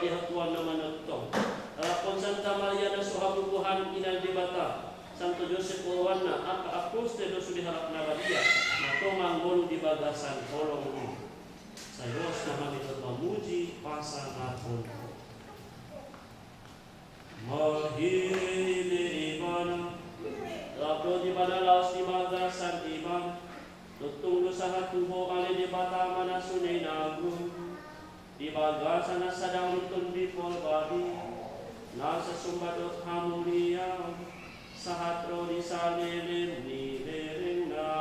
dihatuan nama nagtong. Alapon Santa Maria na suhabubuhan inal dibata. Santo Joseph Urwana, aka aposte do sudiharap na Maria, na tumanggol di bagasan kolong ini. Sa Diyos na kami mamuji pasa natin. Mahili iban, labdo di banalaos di bagasan iban, tutungdo sa hatubo ali di bata manasunay nagun, di bagasan na sadang lutun di polbadi, nasa sumbadot hamulia, sa hatro di salilim ni liring na.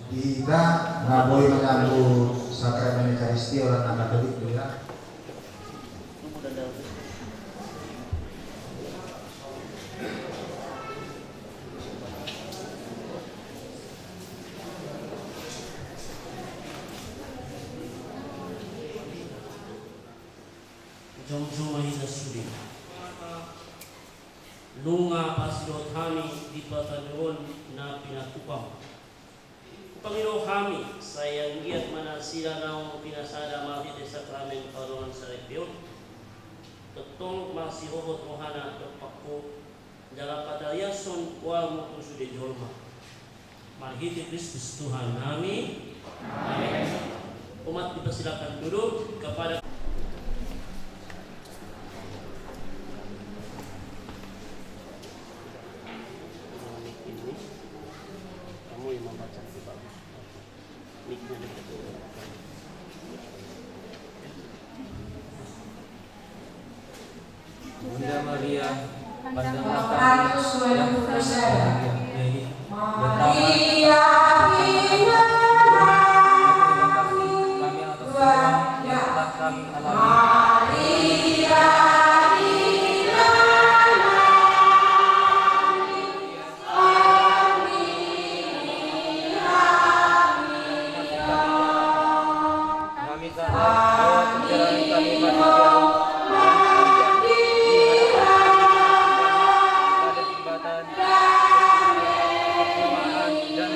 Kita nggak boleh mengganggu sakramen Ekaristi orang Katolik juga. Jom-jom mahina sudi. Lunga pasidot kami di patanuon na pinatupang. Panginoon kami, sayang giat mana sila na pinasada mahit sa sakramen karon sa repiyon. Tutong masihohot mohana terpaku dalam padayason wa mutusu de jolma. Marhiti Kristus Tuhan kami. Amin. Umat dipersilakan duduk kepada Bunda Maria, pandanglah kami yang bersalah. Maria, kami atas Tuhan yang telah kami alami. Maria, Kami sadar bahwa perjalanan kami masih jauh. Dan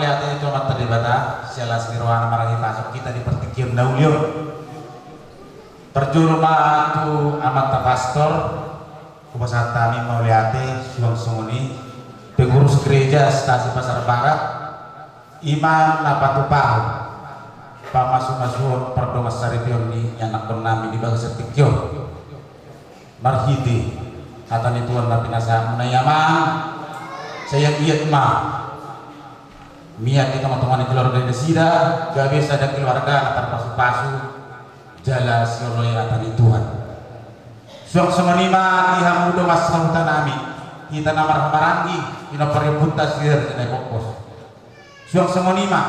melihat itu amat terlibat sialas nirwana marahi pasok kita di pertikian daulion terjurma tu amat pastor kubasat kami melihat suang sunguni pengurus gereja stasi Pasar Barat Imam Napatupahu pamasuk-masuk perdomas saripion ni yang nak nami di bangsa tikyo marhidi hatan itu na pinasa munayamang saya giat ma miat kita teman-teman keluarga desida gak bisa ada keluarga antar pasu-pasu jala sioloy atan Tuhan suang semenima ihamudo mas sautan nami kita namar marangi ina peribunta sir ina kokos suang semenima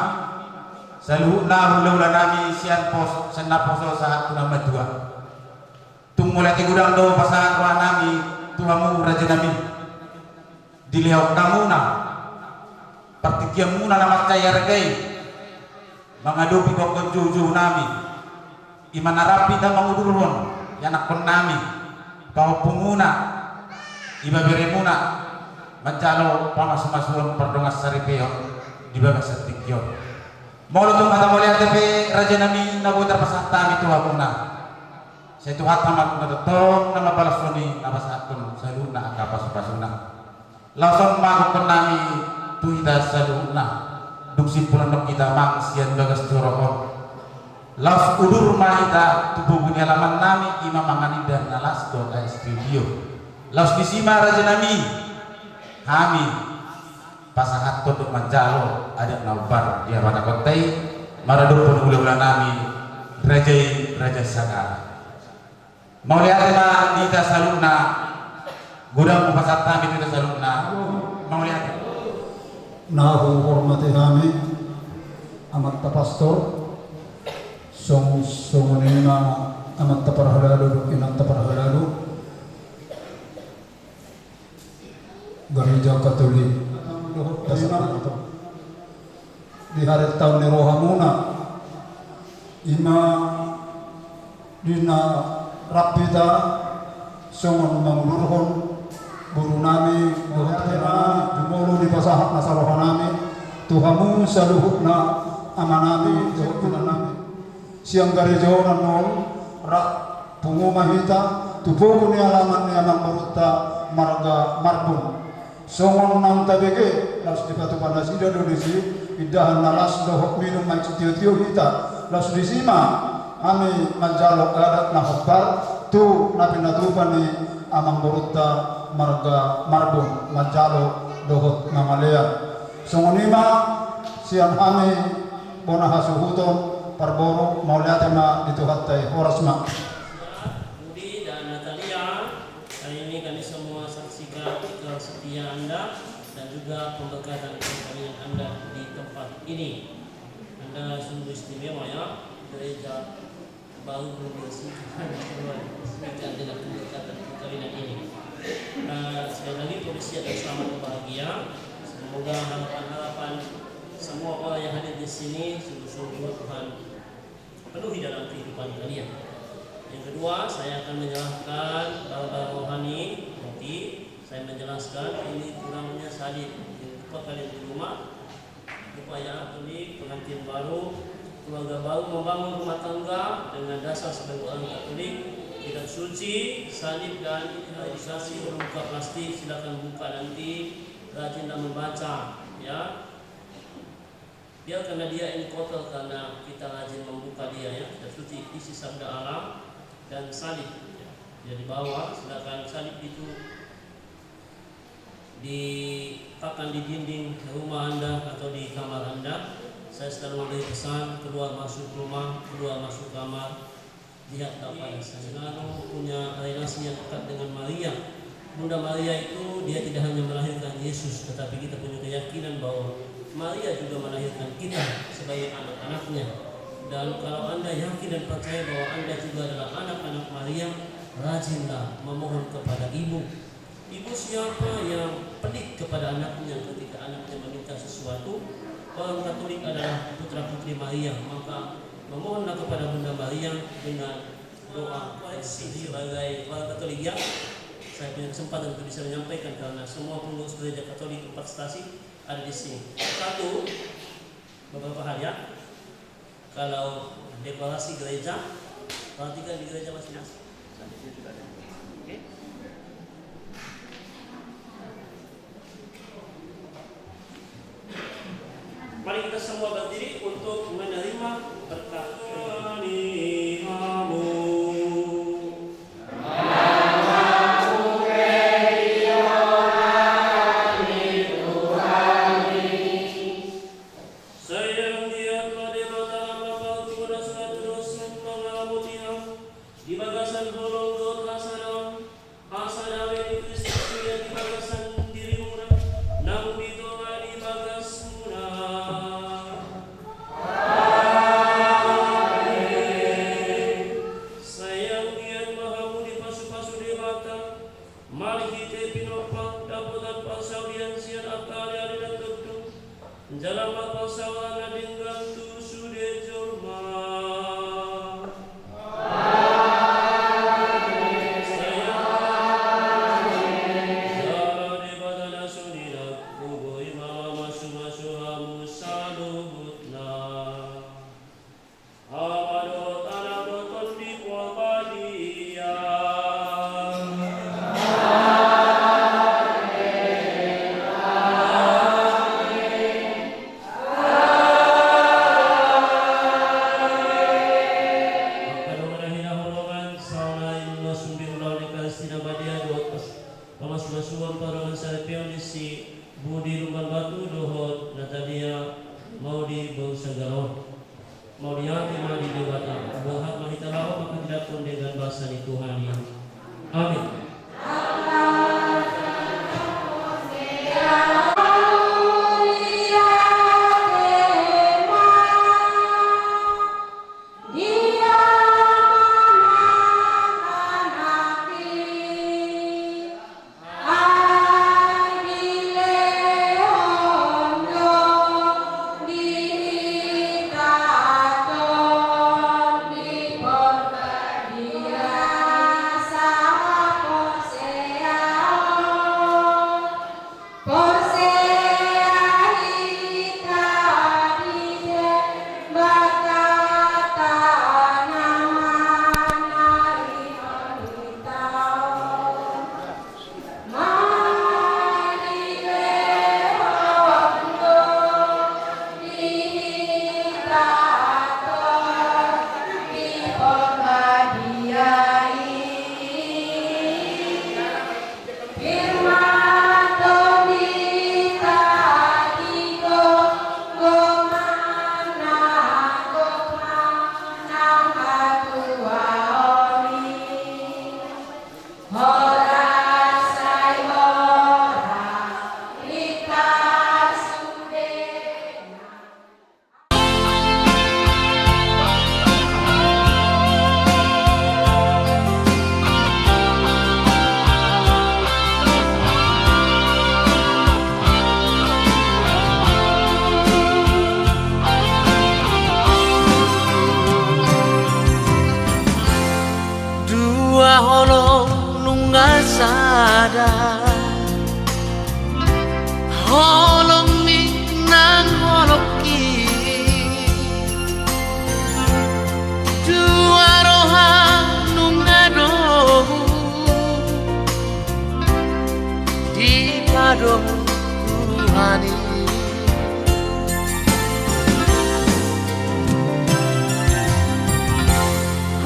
saluh na hula nami sian pos senaposo saat nama dua tumulai gudang do pasangan roh nami tuamu raja nami dilihat kamu na partikiamu na nama caya regai mengadupi kokon juju nami iman arapi dan mengudurun yang nakon nami kau punguna iba beremuna mencalo pamas-masuan perdongas saripeo di bawah setikyo mau lutung kata mulia tapi raja nami nabu terpasatami tuamuna saya tu hatam aku ngetong nama balasoni nama satun saluna angka pasu-pasuna langsung mangkuk nami tuida saluna duk simpulan dok kita mangsian bagas jorohon laus udur mahita tubuh bunyi alaman nami imam mangani dan nalas doa studio laus disima raja nami kami pasangat untuk manjalo ada naubar dia pada kotai maraduk pun ula-ula nami raja sagara mau lihat ma dita saluna gudang pasat kami dita saluna mau lihat nahu hormati kami amat pastor songonina amat taparhalalu inang taparhalalu gereja Katolik di hari tahun ni rohamuna ima dina rapida songon mangulurhon buru nami dohot nami jumolo di pasahat nasaroha nami tuhamu saluhukna amanami dohot nami siang gereja nol rak pungu mahita tubuh ni alaman ni amang maruta marga marbun songon nang tabege las di batu panas ida dodisi idahan nalas dohok minum mai tio hita las disima ami manjalo adat na hokbar tu nabi natupan ni amang maruta marga marbun manjalo dohok namalea songonima siang ami bona hasuhuton parboro mauliatema dituhatai horasma Budi dan Natalia, kali ini kami semua saksikan ikhlas setia Anda dan juga pemberkatan perkawinan Anda di tempat ini. Anda sungguh istimewa ya, gereja baru membersihkan dengan pemberkatan perkawinan ini. Sekali lagi polisi dan selamat berbahagia. Semoga harapan-harapan semua orang yang hadir di sini sungguh-sungguh Tuhan penuhi dalam kehidupan kalian. Yang kedua, saya akan menyerahkan barang-barang rohani. Nanti saya menjelaskan ini namanya salib. Jika kalian di rumah, supaya Katolik pengantin baru, keluarga baru membangun rumah tangga dengan dasar sebagai orang Katolik, tidak suci, salib dan realisasi bermuka plastik. Silakan buka nanti, rajinlah membaca, ya. Dia karena dia ini kotor karena kita rajin membuka dia ya. Dan suci isi sabda Allah dan salib ya. Dia di bawah, sedangkan salib itu dipakan di dinding rumah Anda atau di kamar Anda. Saya selalu memberi pesan keluar masuk rumah, keluar masuk kamar. Lihat apa saya selalu punya relasi yang dekat dengan Maria. Bunda Maria itu dia tidak hanya melahirkan Yesus, tetapi kita punya keyakinan bahwa Maria juga melahirkan kita sebagai anak-anaknya. Dan kalau Anda yakin dan percaya bahwa Anda juga adalah anak-anak Maria, rajinlah memohon kepada Ibu. Ibu siapa yang pelit kepada anaknya ketika anaknya meminta sesuatu? Orang Katolik adalah putra-putri Maria, maka memohonlah kepada Bunda Maria dengan doa koreksi sebagai orang Katolik yang saya punya kesempatan untuk bisa menyampaikan karena semua pengurus gereja Katolik 4 stasi ada di sini. Satu, beberapa hal ya. Kalau deklarasi gereja, perhatikan di gereja masing-masing. Oke. Mari kita semua berdiri untuk menerima berkat.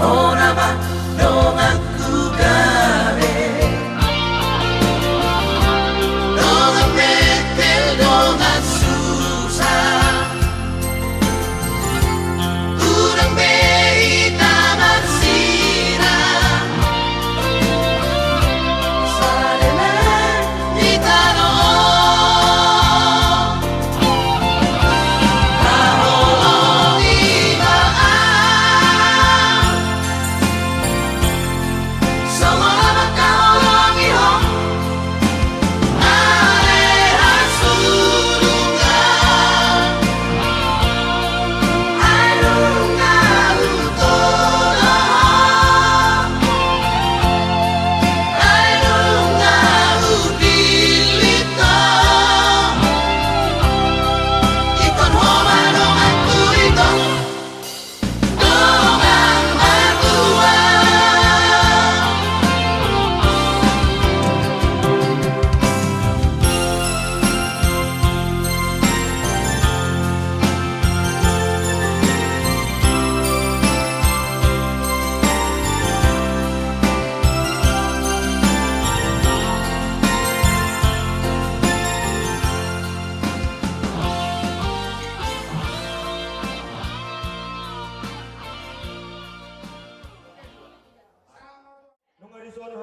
Ora ba dong aku gawe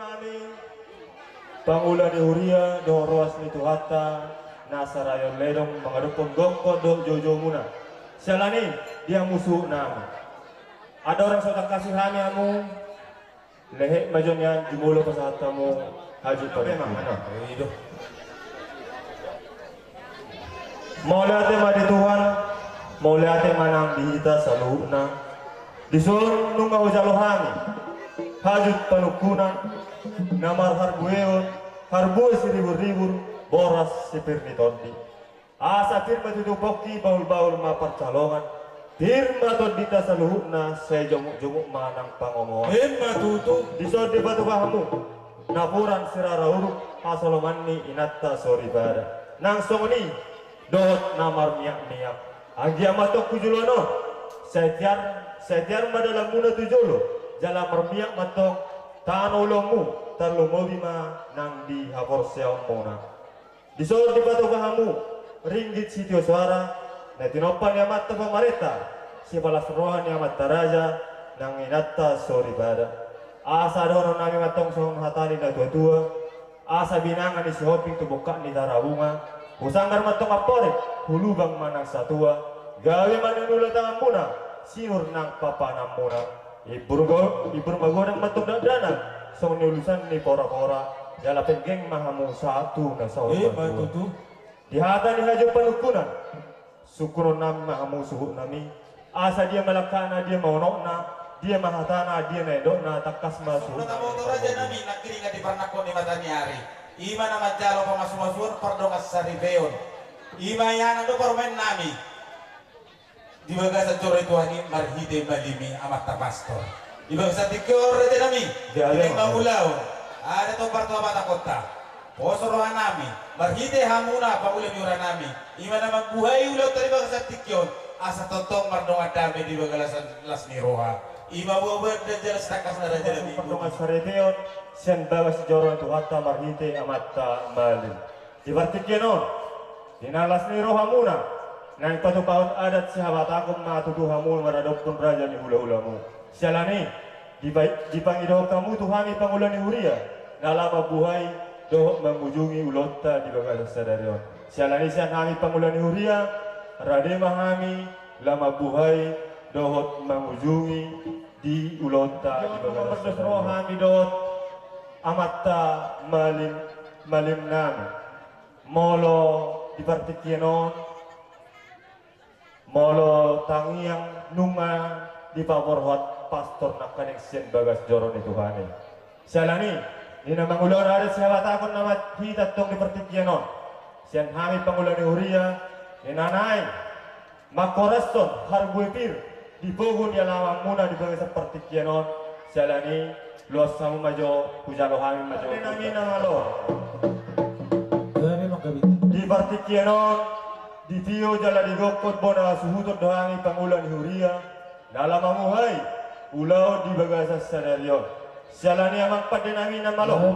kami Pangulan ni Huria do ruas ni Tuhata Nasarayon ledong mengadupun gongko do jojo muna. Sialani dia musuh nama. Ada orang sotang kasih kami amu lehek majonnya jumulo pasahatamu haji memang mana. Itu. Mau lihat di Tuhan, mau lihat manang di kita saluhna. Disuruh nunggu jalo kami. Hajut panukunan, namar harbueon, harbues ribur-ribur, boras sipirni tondi. Asa firma tutupoki baul-baul ma percalongan. Firma tondita saluhna saya jomuk-jomuk manang pangomongan. Firma tutu. Disuruh di batu kamu, napuran sirara uruk, asalomanni inatta soribada. Nang songoni, dohot namar miak-miak. Agi amatok kujulono, setiar madalam muna tujolo. Jala mermiak matok tanolomu terlumobi ma nang di hapor seong mona. Disor di batu kamu ringgit sitio suara na tinopan ya mata pemerintah si balas rohan ya mata raja nang inatta sori bada. Asa dono nami matong song hatali na tua-tua asa binangan isi hoping tubuka ni darabunga usanggar matong aporek hulubang manang satua gawe manunula tangan muna sinur nang papanam muna. Ibur magodang matok dana song nulusan ni pora-pora jala penggeng mahamu satu na sa tutu. dihata ni hajo panukunan sukuron nami mahamu suhu nami asa dia malakana dia maunokna dia mahatana dia naidokna takas masuk Nata motor aja nami nakiringa di parnako ni matanyari. Ima na majalo pamasumasuan pardongas saribeon. Ima yana do parmen nami. Di baga sa coro itu hani marhide malimi amat pastor. Di baga sa tikur aja nami. Di mangulaw. Ada to parto mata kota. Posorohan nami. Marhide hamuna paulim yura nami. Ima na magbuhay ulaw tari baga sa tikyon. Asa tontong mardong adami di baga las niroha. Ima buat dan jelas takas na raja nami. Pardongas saribeon sen baga si joro itu hatta marhide amatta malim. Di bartikyenon dinalas ni rohamuna. Nang patupaon adat sahabat aku matuduh hamu maradopun raja ni hula-hulamu. Sialani di pangidoh kamu tuhami pangulani huria. Nalama buhay dohok mengujungi ulota di bagas sadarion. Sialani sian hami pangulani huria. Rade mahami lama buhay dohok mengunjungi di ulota di bagas sadarion. Hami dohok amatta malim nami. Molo di partikienon. Molo tangiang nunga di paborhot pastor nak connection bagas joron itu Tuhane. Sialani ni na mangulon ada sahabat akon nama kita tong di pertikienon. Sian hami pangulan ni Huria ni nanay makoreston harbuipir di pogun ya lawang muna di bagas pertikienon. Sialani luas samu majo kujalo hami majo. Nami nama lo. Di pertikienon di Tio jala di gokot bona suhutut dohangi pangulan huria dalam amuhai ulau di bagasa sadarion sialani amang pada nami namalo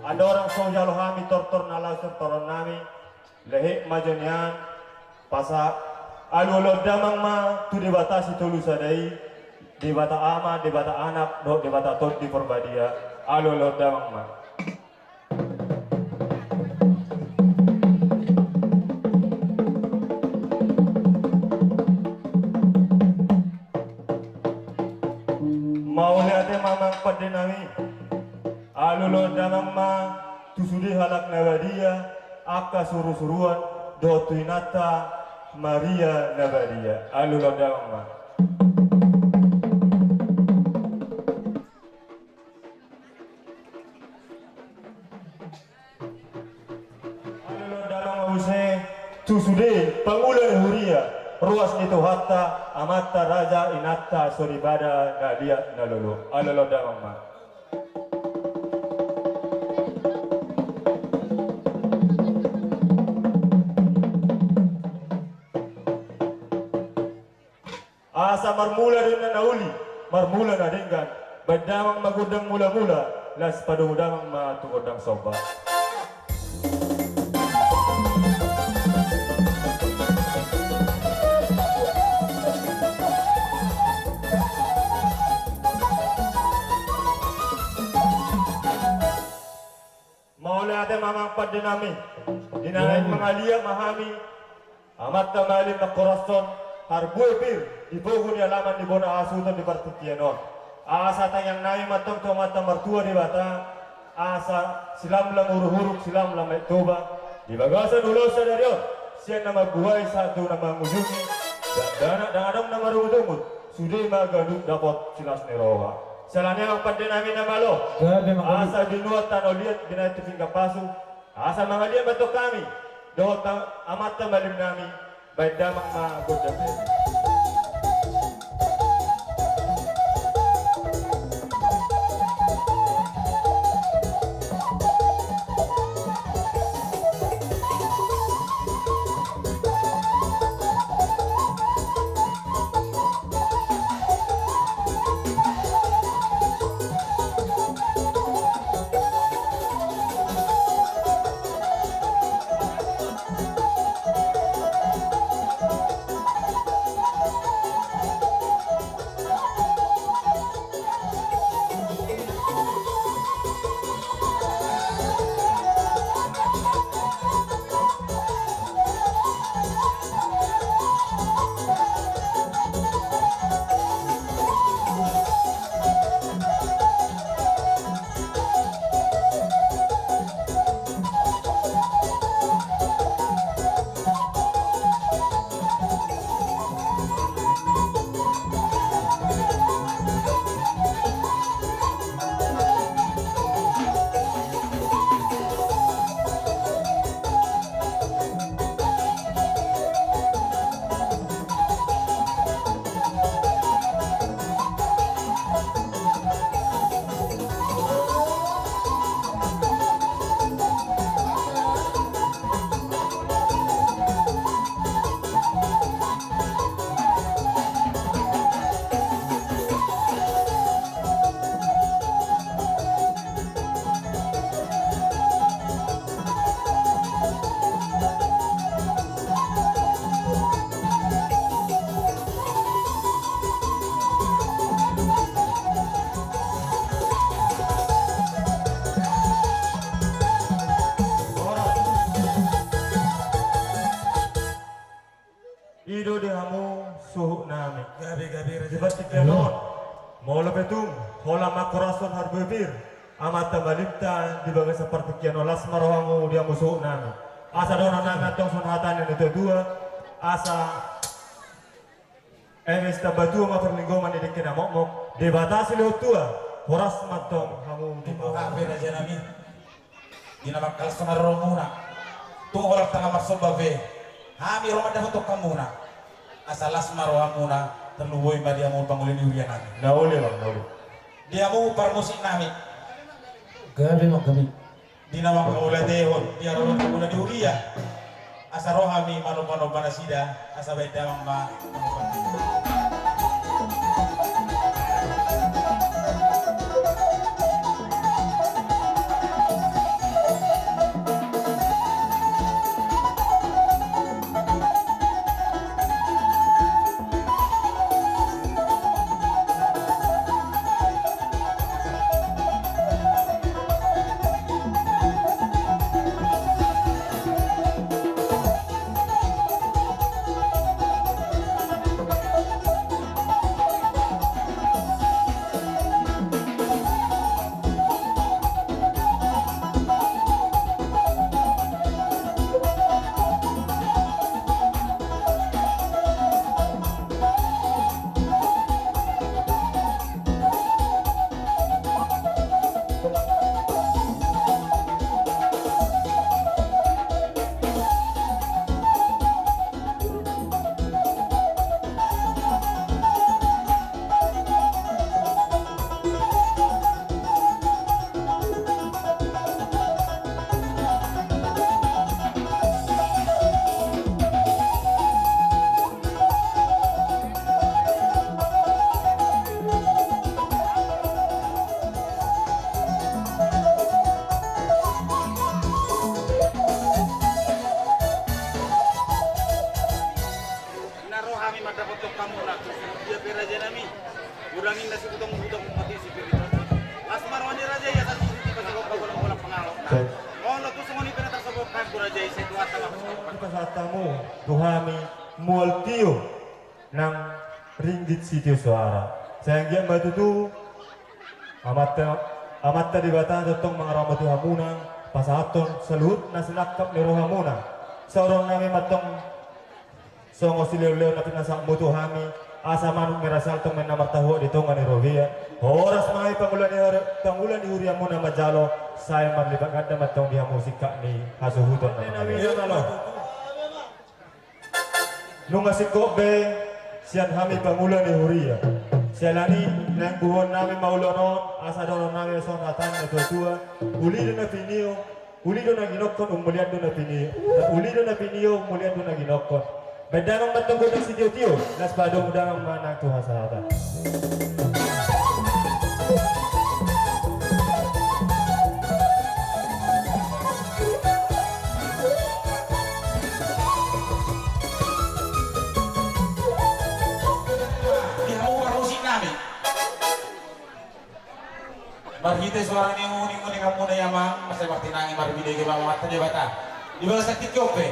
ada orang so jalo hami tortor nalau tortoron nami lehek majonian pasa alolo damang ma tu dibatasi tulu sadai dibata ama dibata anak do dibata tot di perbadia alolo damang ma mau lihat mamang pada nami alulo damang ma tusudi halak nabadia aka suruh-suruan do tuinata Maria nabadia alulo damang ma alulo damang ma use tusudi pangulan huria ruas itu hatta amata raja inatta soribada nadia nalolo alolo damang ma asa marmula din na nauli marmula na dinggan badamang magudang mula-mula las padudamang matugodang soba pada nami dinain mengalia mahami amat tamalim na korason harbuepir ibogun ya laman di bona asutan di partikianon asa tayang nai matang to mata mertua di bata asa silam lam huruk silam lam toba di bagasan ulo sadarion sian nama buai satu nama mujuni dan adam nama rumut sudah magaduk dapat silas neroha salahnya ang pada nami nama lo asa dinuat tanah liat binay tuping kapasu asa mga liat bato kami dohot amat tamalim nami baik damak magodam Ido di hamu suhu nami. Gabi raja. Seperti kenon. Mola petung. Hola makorason harbebir. Amata malipta di bagai seperti kenon. Las marohamu dia musuh nami. Asa dona nami atong sunhatan yang itu dua. Asa emes tabatu ma perlinggoman di kena mok. Debatasi lewat tua. Horas matong hamu di bawah. Gabi raja nami. Dinabakal sama romuna. Tu orang tengah masuk babe. Kami rumah dapat untuk kamu na asalas marohamu na terluway ba dia mau pangulin urian nami Nauli bang, nauli. dia mau parmusik nami Gabi mo kami. dinawang kaula dehon dia ron kaula di uria asa rohami mano panasida asa baik damang ma Ulangin na si utang mati si Pirito. Las marwani raja ya tadi pas ko pagulong-ulang pangalo. Mo lo to sa ngonit tamu tuhami multio ng ringgit sitio suara. Saya yang matutu amat tadi bata tentang mga ramatu hamunang pasaton salut na sinakap ni rohamuna. Seorang nami matong songo sileo-leo na pinasang mutu hami asa manong mirasal tong may namartaho dito nga ni Rovia. Oras mga pangulan ni Huria muna majalo saya marlibagad na matong diha musika ni hasuhuton na mga. Nung asiko be siyan hami pangulan ni Huria. Selani nang buhon namin maulonon, asa doon namin sa ngatan na tutua, ulido na pinio, ulido na ginokon, umuliado na pinio, ulido na pinio, umuliado na ginokon. Bedamang matungkol ng si Tio, nas padong udang manang tuha sa hata. Marhite suara ni uning kamu na yamang masay martinangi marbide ke bawah mata bata. Di bawah sakit kyope.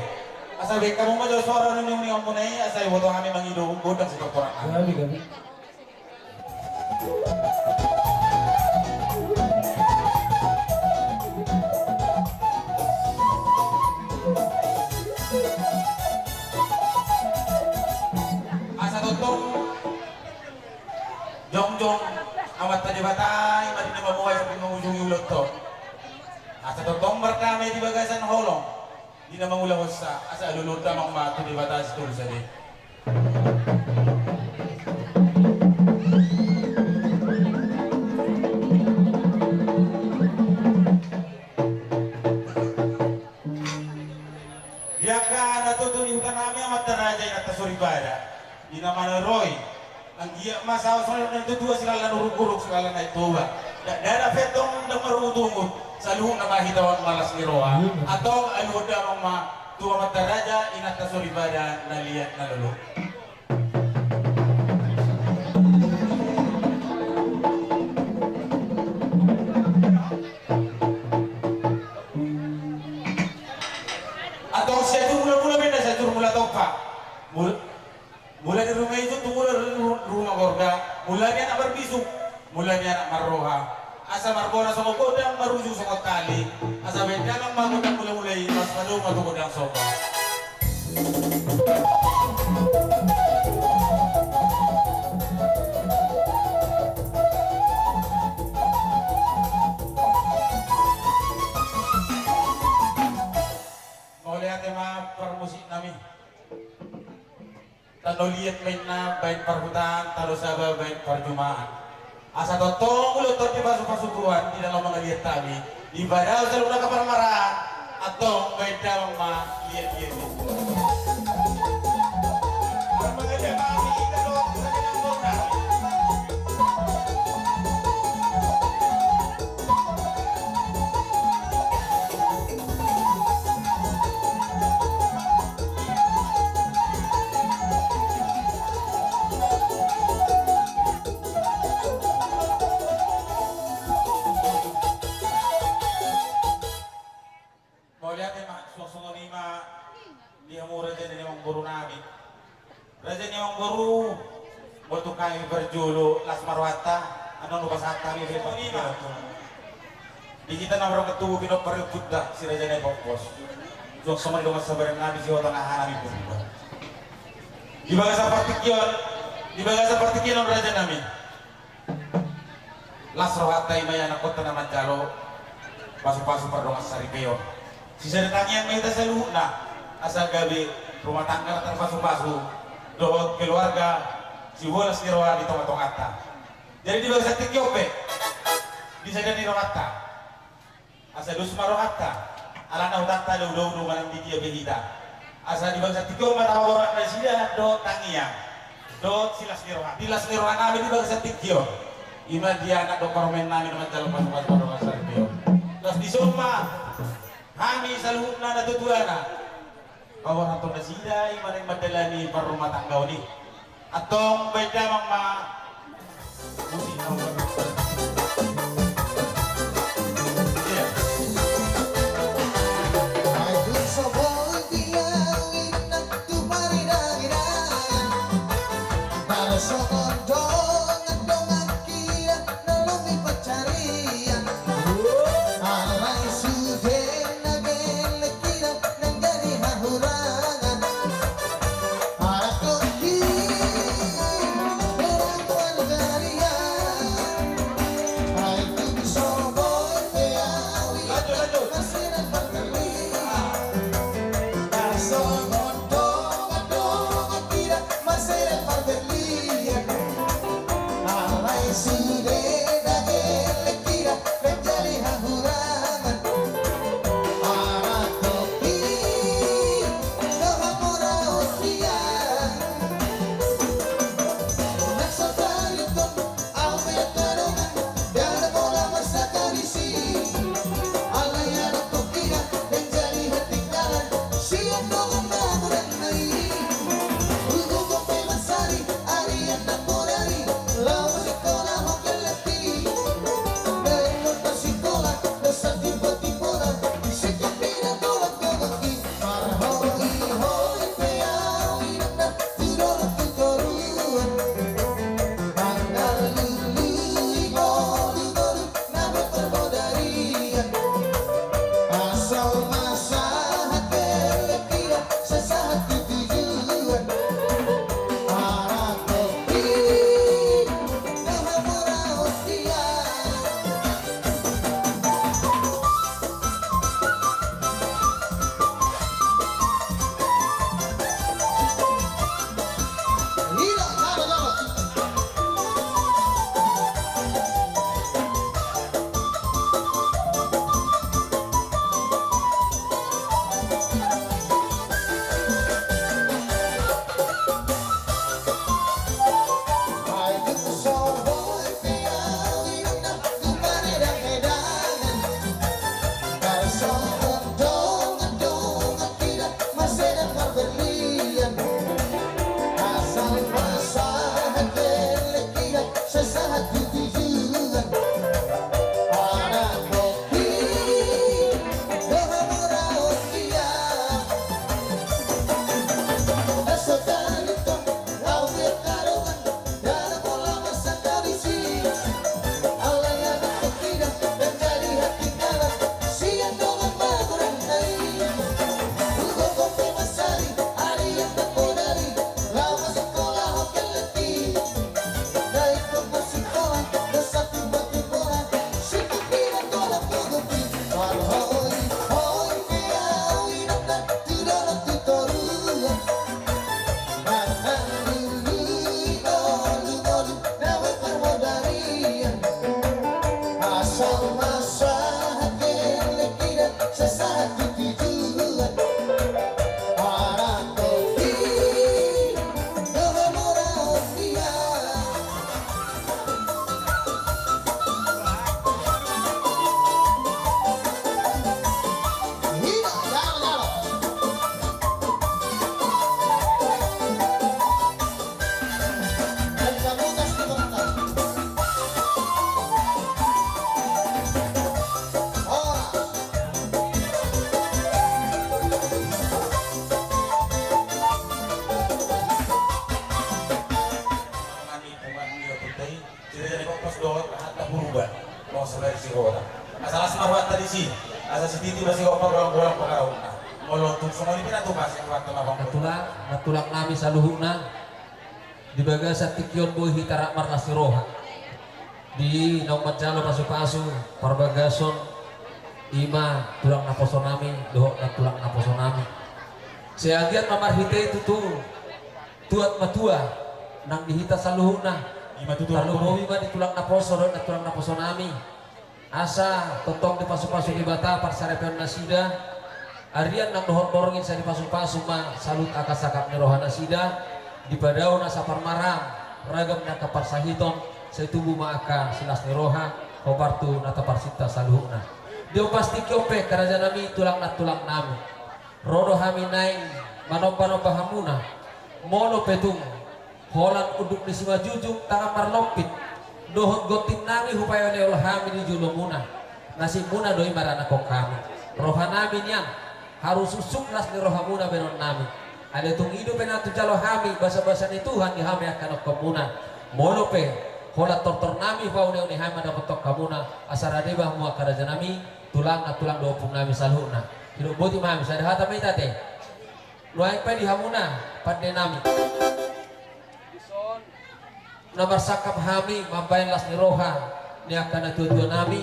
Asal baik kamu mau suara ni uning kamu na asal woto kami mangido godang si doktoran. Gabi. Asa totong jong amat tadi batay mari na mabuhay sa pangujung ulot to. Asa totong markame di bagasan holong. Di na mangulawas sa asa alulod na mang mato di batas tul sa di. Dia ka natutuni hutan namin amat taraja ina tasuribada. Di na manaroy. Ang giya masawa sa nang tutua sila lan urug-urug sila na ituwa. Dara fetong na marudungot sa luhong na mahitawan malas ni Roa. Atong aluda mong ma tuwa mataraja inata suribada na liat na lulu. Atong siya mula benda sa mula topa. Mula di rumah itu tunggu rumah gorga, mulanya nak berbisuk, mulanya nak marroha. Asa marbona sama godang maruju sama tali, asa beda lang magudang mulai mas malu matu godang soba. Mau lihat tema permusik nami. Tano lihat main na bain perhutan, talo sabah bain perjumaan. Asa totong ulo to di pasukan di dalam mengalihat tali. Ibadah selalu nak permarahan atau bain dalam ma lihat. Berbagai kami kalau dengan bodoh. Guru waktu kami berjulu Las Marwata anu lupa sakta ni di kita nomor ketua pinok peribut dah si raja ni bos jok sama dengan sabaran nabi si watang ahani pun di bahasa partikion raja nami Las Marwata imaya nak kota nama jalo pasu-pasu perdongas saripeo sisa datangnya yang kita selalu nah asal gabi rumah tangga terpasu-pasu dohot keluarga si Wolas Nirwa di tong-tong ata. Jadi di bahasa Tikyope bisa jadi rohata. Asa dus marohata. Alana utata do manang di dia behita. Asa di bahasa Tikyope matawaran na sila do tangiya. Do silas Nirwa. Dilas Nirwa namin di bahasa Tikyope. Ima dia anak do kormen namin naman dalam pasukan do kasar bio. Terus di summa kami saluhut na natutuana. Kawan atong nasida iman ang madalani para rumah tangga ni atong beda mang ma musik Ay dun sa boy bilang Natulak nami saluhuna di bagasa tikyon boy hitarak marnasi roha di naung macalo pasu-pasu parbagason ima tulang naposo nami dohok na tulang naposo nami seagian mamarhite itu tuat matua nang dihita saluhuna talubowi ma di tulang naposo dohok na tulang naposo nami asa totong di pasu-pasu di bata parsarepion nasida Arian nang dohot borongin sa di pasu-pasu ma salut akasakap ni rohana sida di padao na sa parmaram ragam na kaparsahiton sa tubuh maaka silas ni roha kobartu na taparsita saluhna dio pasti kyope karaja nami tulang nami rodo hami naing manomba-nomba hamuna mono petung holan uduk ni sima jujung tangan marlopit dohot gotin nami hupaya ni hami di julumuna nasi muna doi marana kong kami rohanami niyang harus susuklas ni rohamuna benon nami ada tung hidup penatu jalo hami basa-basa ni Tuhan di hami akan komuna monope hola tortor nami faune uni hami dapat tok kamuna asara debah mua karaja nami tulang dopung nami salhuna hidup boti mami sadahata mai tate luai pa di hamuna padde nami nomor sakap hami mabayan las ni roha ni akan tujuan nami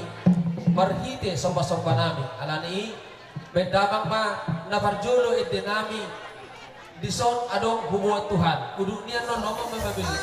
marhite somba-somba nami alani bedabang ma nafarjulo ide nami dison adong hubungan Tuhan kudunya non ngomong memabili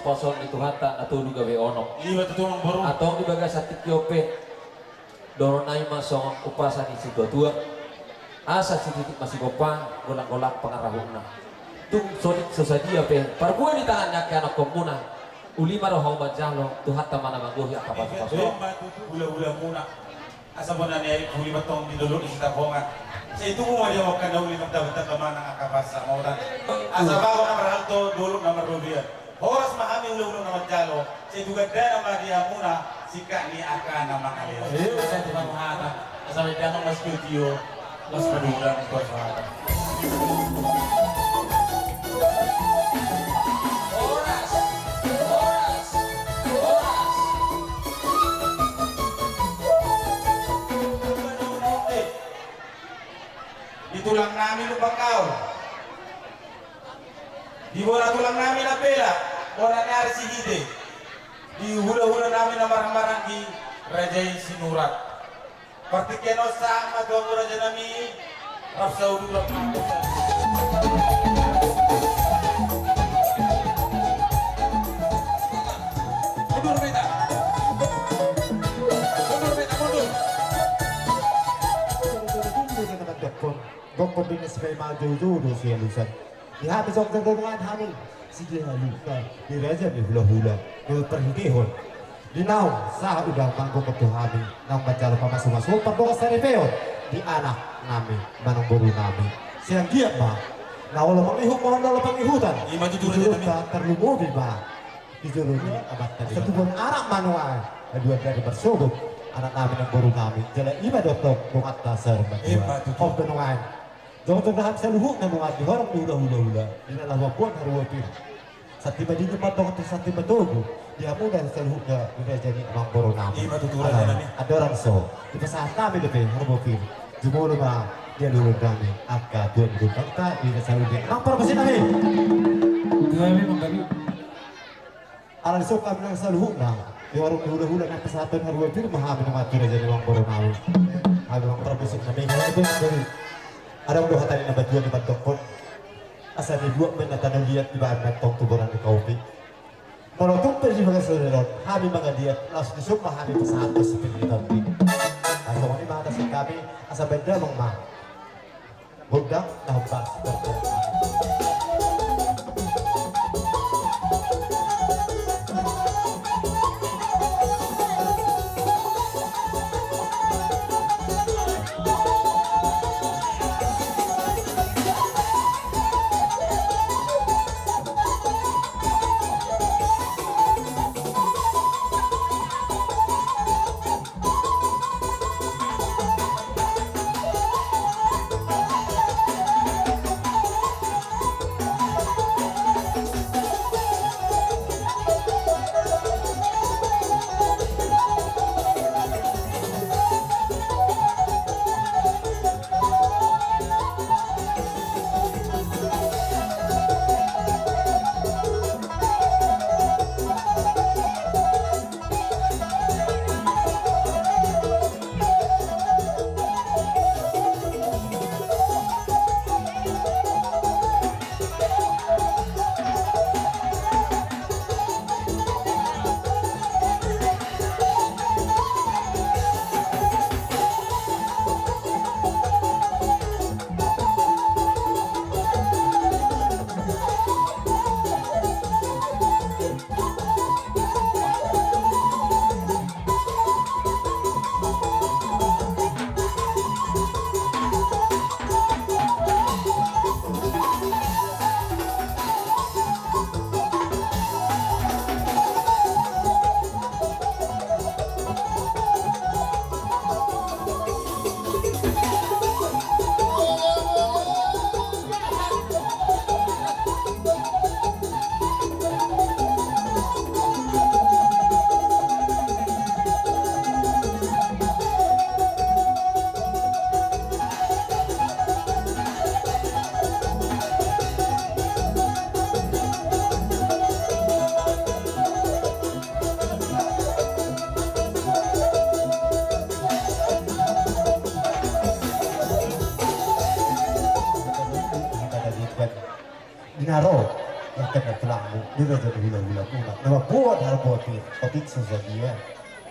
pasu-pasu itu hata atau juga gawe onok. Iya tutulong baru. Atau di bagas atik yope doronai masong upasan isi tua asa si titik masih gopa golak-golak pengarahuna tung sodik sesadia pe parbuan di tangannya ke anak komuna ulima rohau bajalo tuhat tamana manggohi akapas pasu Hula-hula muna. Asa mo na niya huli batong dinulog isita bonga. Sa ito mo wali mo ka na uli magdawit ka man ang akabasa mo na. Asa ba ko na maralto dulog na marubiyan. Horas mahami hula-hula na magjalo. Sa ito ganda na madia muna sika ni aka na makaliw. Sa ito ba mahata. Asa may ganong mas kutiyo mas madulang ko sa hata. Tulang namin lubakaw. Di bola tulang namin na pela. Bola ni Arsi Hide. Di hula-hula namin na marang-marang di Rajay Sinurat. Partikeno sa madongo Raja nami. Rapsa ululap namin. Mundur beta. Mundur beta, mundur. Gong pembinis may maju-judo siya lusan. Dihabis ang gagawaan hamil. Sige nga lupa. Di Raja may hula-hula. May perhintihon. Linaw sa udang manggong ketuhami. Nang masyalo pamasuk-masuk. Pagbukas sa repeon. Di anak namin. Manong buru namin. Siyang giat ba? Na wala pang-ihok mo wala pang-ihutan. Dijulog ka terlumubi ba? Dijulog ni abat tadi. Sa tubong anak manual. Kedua dari bersugod. Anak namin ang buru namin. Jala iba dotok kung at tasar berdua. Of benungan. Jangan terdahan sa luhuk na mga dihorang hula-hula-hula. Dinalawapuan haruwapin. Sa tiba din yung matong ito sa tiba togo. Dia mo dahil sa luhuk na dinajani ang buru namin. Iba tuturan na namin. Adorang so. Di ba sa namin ito haruwapin. Jumulo na dia lulog namin. At ka tuwan doon pagka. Di na sa luhuk. Ang parapasin namin. Kami manggabi. Alang so kami lang sa luhuk na. Di warung hula-hula ng pasatan haruwapin. Mahamin ang matura dyan ang buru namin. Kami ang parapasin namin. Ngayon ada udah tadi na batuan di bantokon asa di dua menatan lihat di bahan mentong tuburan di kaupi molotong pergi mga saudara kami mga lihat langsung disumah kami ke satu seperti tadi asa kami mga tasik kami asa benda mong ma budak nahumpas Dinaro, ya akan berlaku di raja hula-hula pula. Nama buat hal boti, topik sesuatu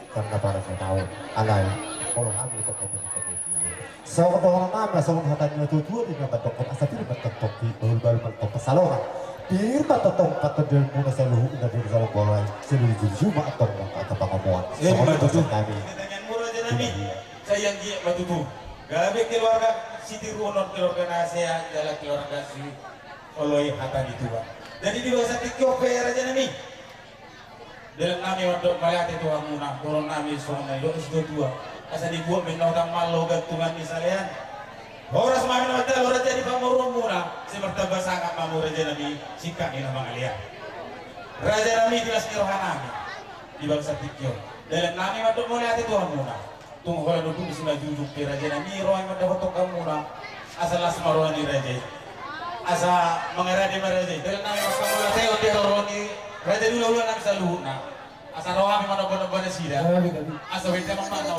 karena para saya tahu alai kalau kami berkomunikasi so orang nama so hatanya tutur di nama toko asal tidak bertopi baru bertopi salongan dir batotong patodel muna sa luhu na dir sa lubuhay sila jujuma atau mga kapangamuan so betul kami dengan murah aja nami saya yang dia batutu gabe keluarga Siti Ruonon keluarga saya adalah keluarga si Oloi Hatan itu Pak. Jadi di bawah satu koper aja nami dalam nami untuk melihat itu muna turun nami suami yuk sudah tua asal dibuat menotang malu gantungan di salian horas mami nota horas jadi pamurung muna seperti sangat mamur raja nami sikap ini nama kalian raja nami jelas nirohan nami di bangsa tikyo dalam nami untuk melihat itu muna tunggu kalau duduk di sebelah jujur ke raja nami roh yang mendapat kamu muna asal las maruan di raja asal mengeradi raja dalam nami mas kamu lah saya udah roh ni raja dulu nami selalu asal roh kami mana sida asal benda mana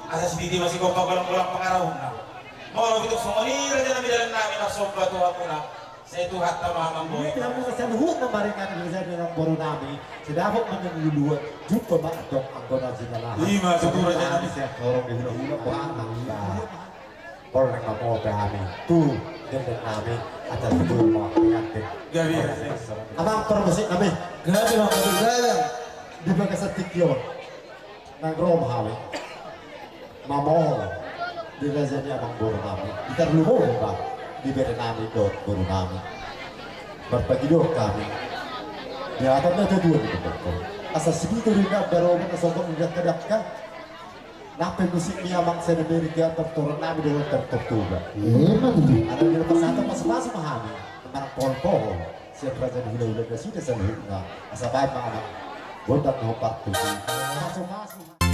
Asas masih kau kalau pulang pengaruh mau gitu semua ini raja nami dalam nami nafsu batu aku saya itu hatta mahamam boy kamu kesan hut memberikan bisa dengan boru nami sedapat menunggu jumpa makdok anggota jinalah lima satu raja nami saya orang di hula-hula anak orang yang mau kami tuh dengan nami atas betul mau pengantin gabi abang permusik nami gabi di bagian tikyo nang rom hami mamol di razanya abang boru nami kita dulu mau diberi nami dot boru nami berbagi doa kami ya atau ada dua di tempat asal segitu ringan baru mengesokong tidak kedapkan nape musik ni abang saya Amerika terturun nami dengan tertutup ada di lepas satu masing-masing mahami tentang pol-pol siapa raja di hula-hula sudah selalu asal baik anak botak mau partu masuk-masuk